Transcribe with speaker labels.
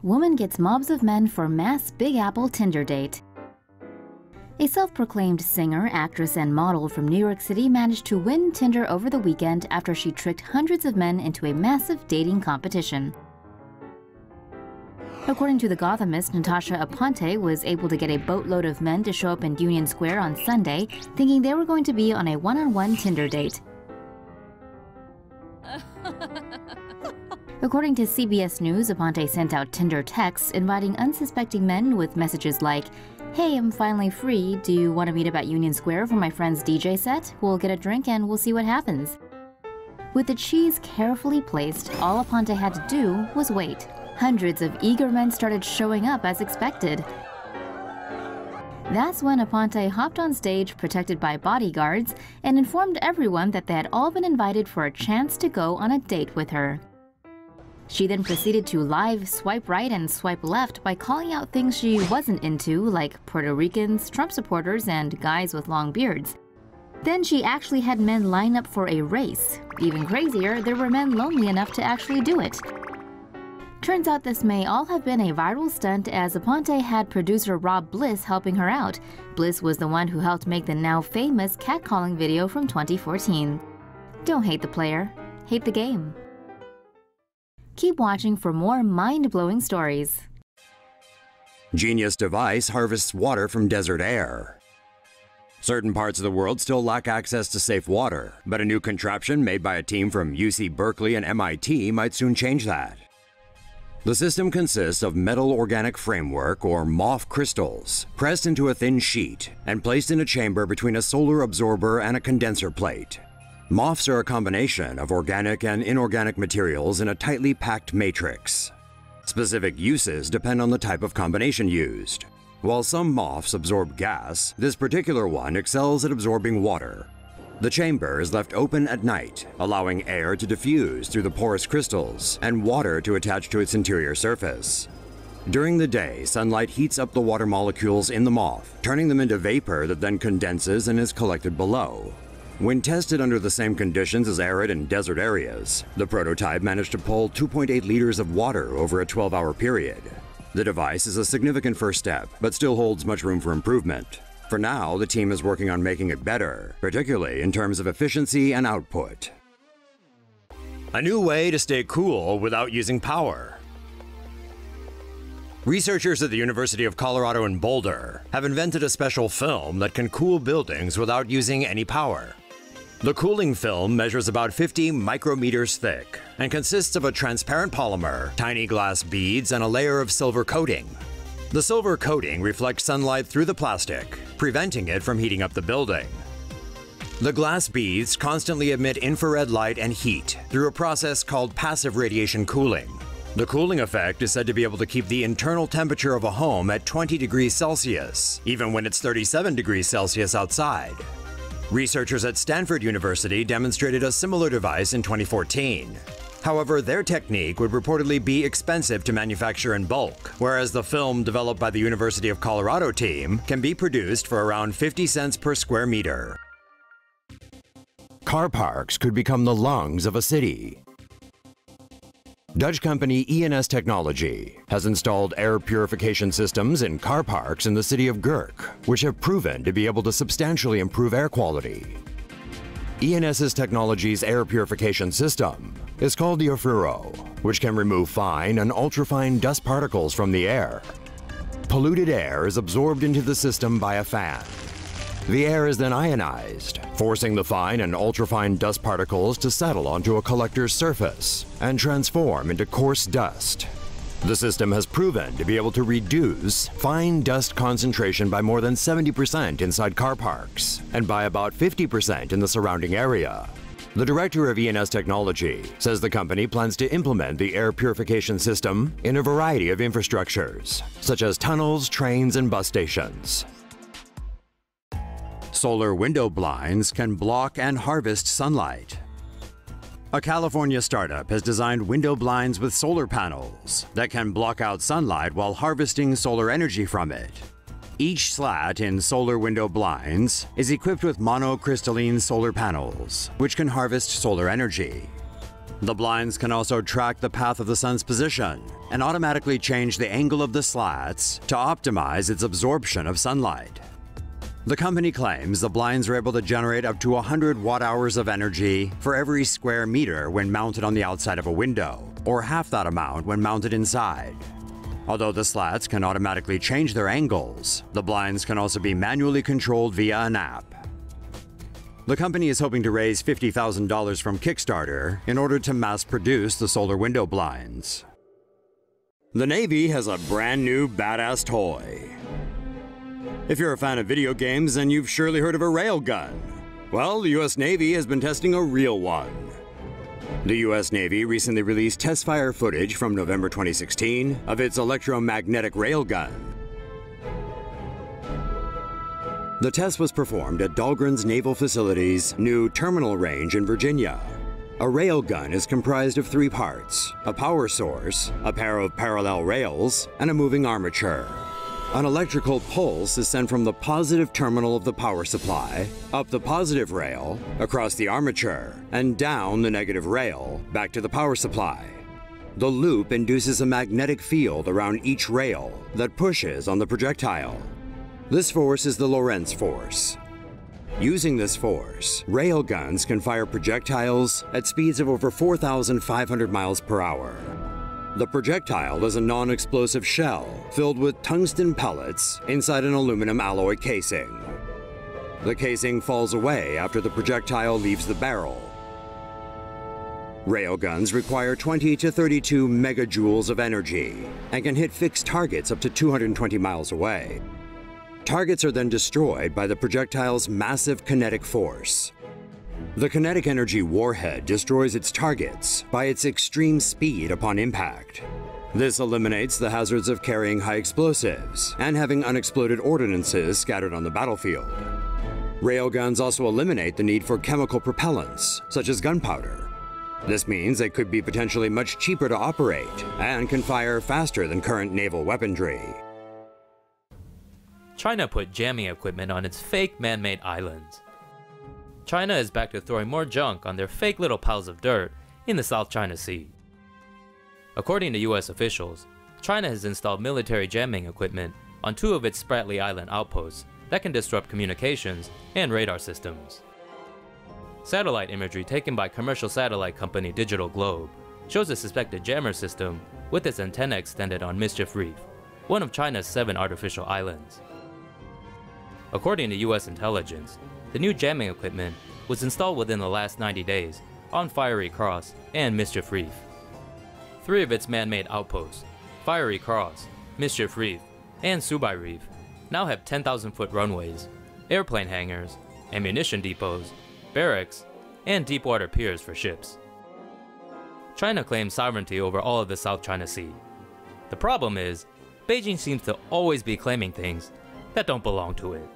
Speaker 1: Woman gets mobs of men for mass Big Apple Tinder date. A self-proclaimed singer, actress, and model from New York City managed to win Tinder over the weekend after she tricked hundreds of men into a massive dating competition. According to the Gothamist, Natasha Aponte was able to get a boatload of men to show up in Union Square on Sunday, thinking they were going to be on a one-on-one Tinder date. According to CBS News, Aponte sent out Tinder texts inviting unsuspecting men with messages like, "Hey, I'm finally free. Do you want to meet up at Union Square for my friend's DJ set? We'll get a drink and we'll see what happens." With the cheese carefully placed, all Aponte had to do was wait. Hundreds of eager men started showing up as expected. That's when Aponte hopped on stage protected by bodyguards and informed everyone that they had all been invited for a chance to go on a date with her. She then proceeded to live swipe right and swipe left by calling out things she wasn't into, like Puerto Ricans, Trump supporters, and guys with long beards. Then she actually had men line up for a race. Even crazier, there were men lonely enough to actually do it. Turns out this may all have been a viral stunt, as Aponte had producer Rob Bliss helping her out. Bliss was the one who helped make the now famous catcalling video from 2014. Don't hate the player, hate the game. Keep watching for more mind-blowing stories.
Speaker 2: Genius device harvests water from desert air. Certain parts of the world still lack access to safe water, but a new contraption made by a team from UC Berkeley and MIT might soon change that. The system consists of metal organic framework, or MOF crystals, pressed into a thin sheet and placed in a chamber between a solar absorber and a condenser plate. MOFs are a combination of organic and inorganic materials in a tightly packed matrix. Specific uses depend on the type of combination used. While some MOFs absorb gas, this particular one excels at absorbing water. The chamber is left open at night, allowing air to diffuse through the porous crystals and water to attach to its interior surface. During the day, sunlight heats up the water molecules in the MOF, turning them into vapor that then condenses and is collected below. When tested under the same conditions as arid and desert areas, the prototype managed to pull 2.8 liters of water over a 12-hour period. The device is a significant first step, but still holds much room for improvement. For now, the team is working on making it better, particularly in terms of efficiency and output. A new way to stay cool without using power. Researchers at the University of Colorado in Boulder have invented a special film that can cool buildings without using any power. The cooling film measures about 50 micrometers thick and consists of a transparent polymer, tiny glass beads, and a layer of silver coating. The silver coating reflects sunlight through the plastic, preventing it from heating up the building. The glass beads constantly emit infrared light and heat through a process called passive radiation cooling. The cooling effect is said to be able to keep the internal temperature of a home at 20 degrees Celsius, even when it's 37 degrees Celsius outside. Researchers at Stanford University demonstrated a similar device in 2014. However, their technique would reportedly be expensive to manufacture in bulk, whereas the film developed by the University of Colorado team can be produced for around 50 cents per square meter. Car parks could become the lungs of a city. Dutch company ENS Technology has installed air purification systems in car parks in the city of Gurk, which have proven to be able to substantially improve air quality. ENS's technology's air purification system is called the Ofuro, which can remove fine and ultrafine dust particles from the air. Polluted air is absorbed into the system by a fan. The air is then ionized, forcing the fine and ultrafine dust particles to settle onto a collector's surface and transform into coarse dust. The system has proven to be able to reduce fine dust concentration by more than 70% inside car parks and by about 50% in the surrounding area. The director of ENS Technology says the company plans to implement the air purification system in a variety of infrastructures, such as tunnels, trains, and bus stations. Solar window blinds can block and harvest sunlight. A California startup has designed window blinds with solar panels that can block out sunlight while harvesting solar energy from it. Each slat in solar window blinds is equipped with monocrystalline solar panels, which can harvest solar energy. The blinds can also track the path of the sun's position and automatically change the angle of the slats to optimize its absorption of sunlight. The company claims the blinds are able to generate up to 100 watt-hours of energy for every square meter when mounted on the outside of a window, or half that amount when mounted inside. Although the slats can automatically change their angles, the blinds can also be manually controlled via an app. The company is hoping to raise $50,000 from Kickstarter in order to mass-produce the solar window blinds. The Navy has a brand new badass toy. If you're a fan of video games, then you've surely heard of a railgun. Well, the US Navy has been testing a real one. The US Navy recently released test fire footage from November 2016 of its electromagnetic railgun. The test was performed at Dahlgren's Naval Facility's new terminal range in Virginia. A railgun is comprised of 3 parts: a power source, a pair of parallel rails, and a moving armature. An electrical pulse is sent from the positive terminal of the power supply, up the positive rail, across the armature, and down the negative rail, back to the power supply. The loop induces a magnetic field around each rail that pushes on the projectile. This force is the Lorentz force. Using this force, railguns can fire projectiles at speeds of over 4,500 miles per hour. The projectile is a non-explosive shell filled with tungsten pellets inside an aluminum alloy casing. The casing falls away after the projectile leaves the barrel. Railguns require 20 to 32 megajoules of energy and can hit fixed targets up to 220 miles away. Targets are then destroyed by the projectile's massive kinetic force. The kinetic energy warhead destroys its targets by its extreme speed upon impact. This eliminates the hazards of carrying high explosives and having unexploded ordnances scattered on the battlefield. Railguns also eliminate the need for chemical propellants, such as gunpowder. This means they could be potentially much cheaper to operate and can fire faster than current naval weaponry.
Speaker 3: China put jamming equipment on its fake man-made islands. China is back to throwing more junk on their fake little piles of dirt in the South China Sea. According to US officials, China has installed military jamming equipment on 2 of its Spratly Island outposts that can disrupt communications and radar systems. Satellite imagery taken by commercial satellite company Digital Globe shows a suspected jammer system with its antenna extended on Mischief Reef, one of China's 7 artificial islands. According to US intelligence, the new jamming equipment was installed within the last 90 days on Fiery Cross and Mischief Reef. 3 of its man-made outposts, Fiery Cross, Mischief Reef, and Subai Reef, now have 10,000-foot runways, airplane hangars, ammunition depots, barracks, and deep-water piers for ships. China claims sovereignty over all of the South China Sea. The problem is, Beijing seems to always be claiming things that don't belong to it.